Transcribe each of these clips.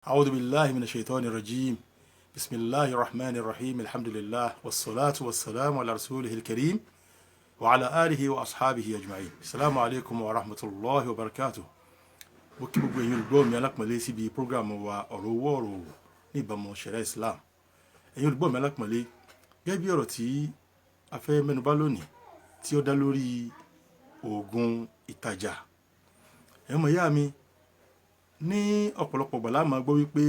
أعوذ بالله من الشيطان الرجيم. بسم الله الرحمن الرحيم. الحمد لله والصلاة والسلام على رسوله الكريم وعلى آله وأصحابه أجمعين. السلام عليكم ورحمة الله وبركاته. Mo kí gbogbo ẹ̀yin olùgbọ́ mi alápọ̀nlé síbi prógrámù wa ọ̀rọ̀ owó ọ̀rọ̀ ní ìbámu ṣẹ̀ríà Islam. Ẹ̀yin olùgbọ́ mi alápọ̀nlé, gẹ́gẹ́ bí ọ̀rọ̀ tí a fẹ́ mẹ́nubà lónìí tí ó dá lórí oògùn ìtajà. Ẹ̀yin ọmọ ìyá mi, ní ọ̀pọ̀lọpọ̀ ìgbà la máa gbọ́ wípé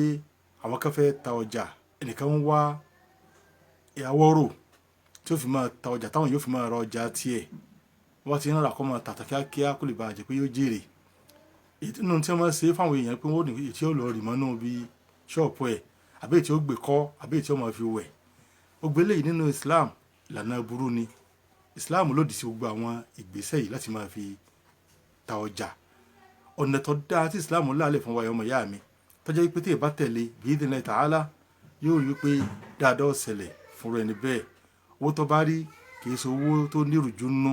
àwọn kan fẹ́ ta ọjà, ẹnìkan ń wá àwọ̀rò tí ó fi máa ta ọjà táwọn yóò fi máa ra ọjà tiẹ̀. Wọ́n ti ń rà kó máa tàtà kíákíá kó lè bàa jẹ́ pé yóò jèrè. Nínú tí wọ́n máa ń ṣe fáwọn èèyàn pé wọ́n ní èyí tí ó lọ rì mọ́nú bí ṣọ́ọ̀pù ẹ̀, àbí èyí tí ó gbé kọ́, àbí èyí tí ó máa fi wẹ̀. Gbogbo eléyìí nínú Islam ìlànà burú ni. Islam lòdì sí gbogbo àwọn ìgbésẹ̀ yìí láti máa fi ta ọjà. Ọ̀nà tó dáa tí Islam lálẹ̀ fún wa ọmọ ìyá mi, tó jẹ́ pé tí ẹ bá tẹ̀lé bi'idhnillahi ta'ala yóò rí pé dáadáa ó ṣẹlẹ̀ fún ẹni bẹ́ẹ̀. Owó tó bá rí kì í ṣe owó tó nírùjú nú,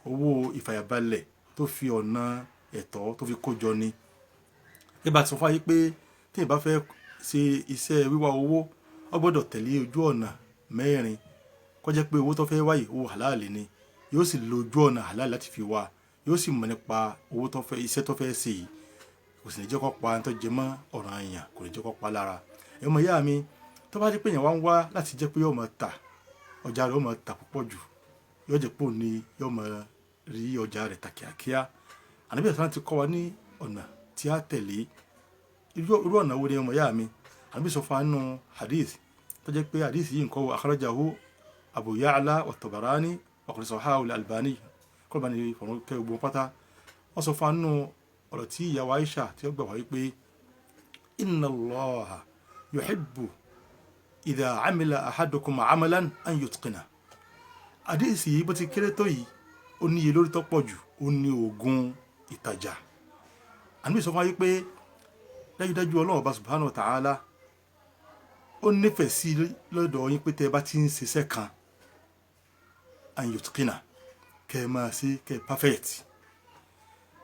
owó ìfàyàbalẹ̀ tó fi ọ̀nà ẹ̀tọ́ tó fi kójọ ni. Ẹ bá ti sọ fún ayé pé tí ẹ bá fẹ́ ṣe iṣẹ́ wíwá owó, ó gbọ́dọ̀ tẹ̀lé ojú ọ̀nà mẹ́rin. Kó jẹ́ pé owó tó fẹ́ wáyé owó halal ni, yóò sì lo ojú ọ̀nà halal láti fi wá, yóò sì mọ̀ nípa owó tó fẹ́, iṣẹ́ tó fẹ́ ṣe yìí. Kò sì ní jẹ́ kó pa ẹni tó jẹ mọ́ ọ̀ràn èèyàn, kò ní jẹ́ kó pa lára. Ẹ̀yin ọmọ ìyá mi, tó bá di pé èèyàn wá ń wá láti jẹ́ pé yóò máa ta ọjà rẹ̀, yóò máa ta púpọ̀ jù, yóò jẹ́ pé òun ni yóò máa rí ọjà rẹ̀ ta kíákíá. Ànábì sallallahu ti kọ́ wa ní ọ̀nà tí a tẹ̀lé. Irú ọ̀nà wo ni ọmọ ìyá mi? Ànábì sọ fún wa nínú hadith tó jẹ́ pé hadith yìí nǹkan akhrajahu Abu Ya'la wa Tabarani wa qad sahahahu al-Albani. Kọ́ bá ní fọ̀rọ̀ kẹ́ gbogbo pátá. Wọ́n sọ fún wa nínú ọ̀rọ̀ tí ìyàwó Aisha tí ó gbà wá wípé inna Allaha yuhibbu idha amila ahadukum amalan an yutqina. Hadith yìí bó ti kéré tó yìí, ó níye lórí tó pọ̀ jù, ó ní oògùn ìtajà. Ànábì sọ fún wa wípé dájúdájú Ọlọ́run Ọba subhanahu wa ta'ala ó nífẹ̀ẹ́ sí lọ́dọ̀ yín pé tẹ́ bá ti ń ṣiṣẹ́ kan an yutqina, kẹ́ ẹ máa ṣe kẹ́ ẹ perfect.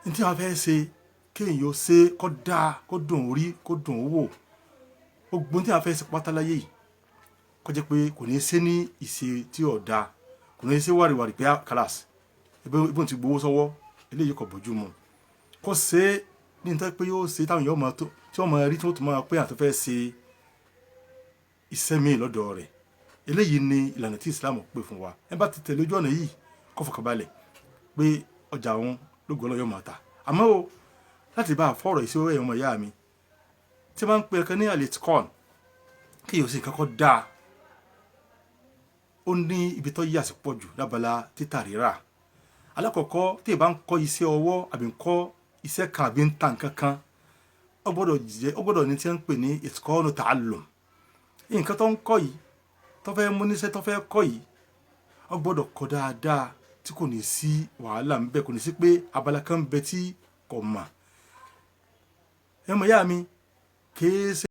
Ní tí a fẹ́ ṣe kéèyàn yóò ṣe kó dáa, kó dùn rí, kó dùn wò. Gbogbo tí a fẹ́ ṣe pátá láyé yìí kó jẹ́ pé kò ní ṣe ní ìṣe tí ò dáa, kò ní ṣe wàrìwàrì pé kálàsì ibùn ti gbowó sọ́wọ́, eléyìí kò bójú mu. Kó ṣe ní nítorí pé yóò ṣe táwọn èèyàn máa tó, tí wọ́n máa rí tí wọ́n tún máa pé àti fẹ́ ṣe iṣẹ́ míì lọ́dọ̀ rẹ̀. Eléyìí ni ìlànà tí Islam pè fún wa. Ẹ bá ti tẹ̀lé ojú ọ̀nà yìí kó fọkànbalẹ̀ pé ọjà òun lógo Ọlọ́run yóò máa ta. Àmọ́ o, láti bá a fọ̀rọ̀ ìṣòro ẹ̀yàn ọmọ ìyá mi, tí wọ́n bá ń pe ẹ̀kan ní al-itqan, kí yóò sì kọ́kọ́ dáa. Ó ní ibi tó yà sí pọ̀ jù lábala títà rírà. Alákọ̀ọ́kọ́, tí ẹ bá ń kọ́ iṣẹ́ ọwọ́ àbí ń kọ́ iṣẹ́ kan àbí ń ta nǹkan kan, ó gbọ́dọ̀ ní tí wọ́n ń pè ní itqanu ta'allum. Nǹkan tó ń kọ́ yìí, tó fẹ́ mú níṣẹ́ tó fẹ́ kọ́ yìí, ó gbọ́dọ̀ kọ́ dáadáa tí kò ní sí wàhálà ń bẹ, kò ní sí pé abala kan ń bẹ tí kò mọ̀. Ẹ mọ̀ ìyá mi, kìí ṣe